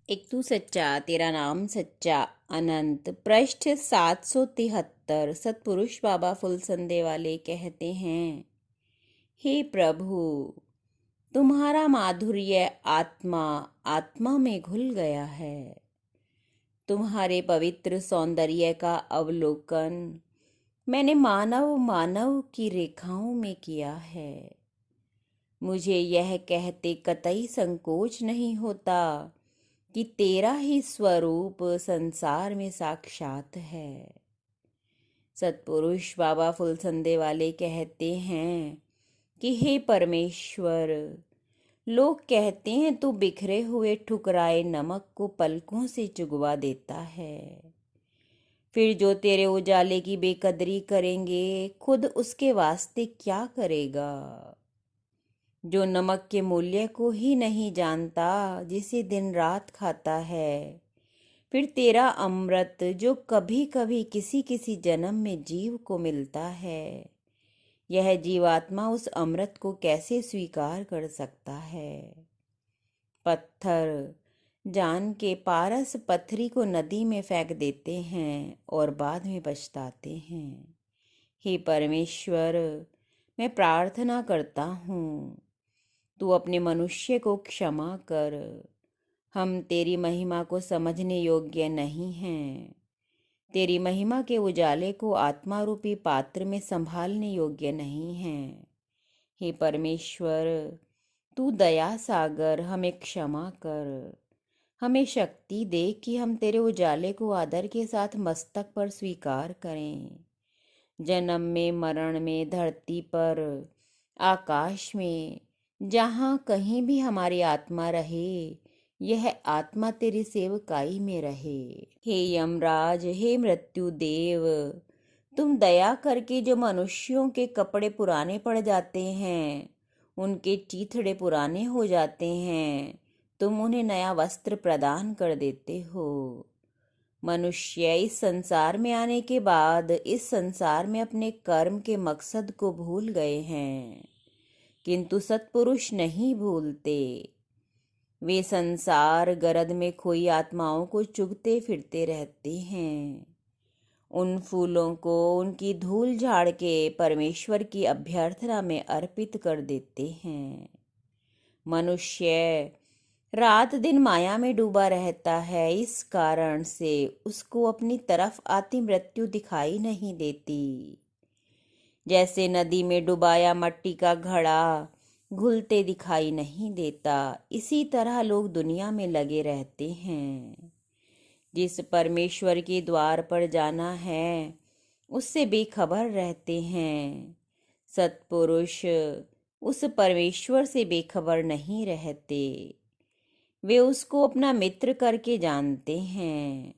एक तू सच्चा तेरा नाम सच्चा अनंत पृष्ठ 773। सतपुरुष बाबा फुलसंदे वाले कहते हैं, हे प्रभु, तुम्हारा माधुर्य आत्मा आत्मा में घुल गया है। तुम्हारे पवित्र सौंदर्य का अवलोकन मैंने मानव मानव की रेखाओं में किया है। मुझे यह कहते कतई संकोच नहीं होता कि तेरा ही स्वरूप संसार में साक्षात है। सतपुरुष बाबा फुलसंदे वाले कहते हैं कि हे परमेश्वर, लोग कहते हैं तू बिखरे हुए ठुकराए नमक को पलकों से चुगवा देता है। फिर जो तेरे उजाले की बेकदरी करेंगे, खुद उसके वास्ते क्या करेगा? जो नमक के मूल्य को ही नहीं जानता, जिसे दिन रात खाता है, फिर तेरा अमृत जो कभी कभी किसी किसी जन्म में जीव को मिलता है, यह जीवात्मा उस अमृत को कैसे स्वीकार कर सकता है? पत्थर जान के पारस पत्थरी को नदी में फेंक देते हैं और बाद में पछताते हैं। हे परमेश्वर, मैं प्रार्थना करता हूँ, तू अपने मनुष्य को क्षमा कर। हम तेरी महिमा को समझने योग्य नहीं हैं। तेरी महिमा के उजाले को आत्मा रूपी पात्र में संभालने योग्य नहीं हैं। हे परमेश्वर, तू दया सागर, हमें क्षमा कर। हमें शक्ति दे कि हम तेरे उजाले को आदर के साथ मस्तक पर स्वीकार करें। जन्म में, मरण में, धरती पर, आकाश में, जहाँ कहीं भी हमारी आत्मा रहे, यह आत्मा तेरी सेवकाई में रहे। हे यमराज, हे मृत्यु देव, तुम दया करके जो मनुष्यों के कपड़े पुराने पड़ जाते हैं, उनके चीथड़े पुराने हो जाते हैं, तुम उन्हें नया वस्त्र प्रदान कर देते हो। मनुष्य इस संसार में आने के बाद इस संसार में अपने कर्म के मकसद को भूल गए हैं, किंतु सत्पुरुष नहीं भूलते। वे संसार गरद में खोई आत्माओं को चुगते फिरते रहते हैं। उन फूलों को उनकी धूल झाड़ के परमेश्वर की अभ्यर्थना में अर्पित कर देते हैं। मनुष्य रात दिन माया में डूबा रहता है, इस कारण से उसको अपनी तरफ आती मृत्यु दिखाई नहीं देती। जैसे नदी में डुबाया मट्टी का घड़ा घुलते दिखाई नहीं देता, इसी तरह लोग दुनिया में लगे रहते हैं। जिस परमेश्वर के द्वार पर जाना है, उससे बेखबर रहते हैं। सत्पुरुष उस परमेश्वर से बेखबर नहीं रहते। वे उसको अपना मित्र करके जानते हैं।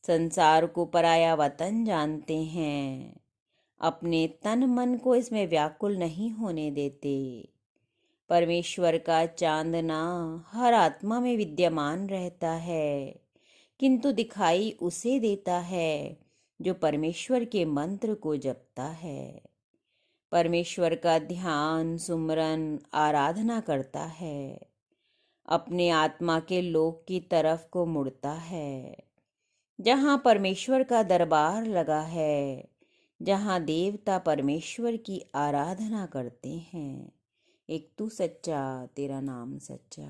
संसार को पराया वतन जानते हैं। अपने तन मन को इसमें व्याकुल नहीं होने देते। परमेश्वर का चांदना हर आत्मा में विद्यमान रहता है, किंतु दिखाई उसे देता है जो परमेश्वर के मंत्र को जपता है, परमेश्वर का ध्यान, सुमरन, आराधना करता है, अपने आत्मा के लोक की तरफ को मुड़ता है, जहाँ परमेश्वर का दरबार लगा है, जहाँ देवता परमेश्वर की आराधना करते हैं। एक तू सच्चा तेरा नाम सच्चा।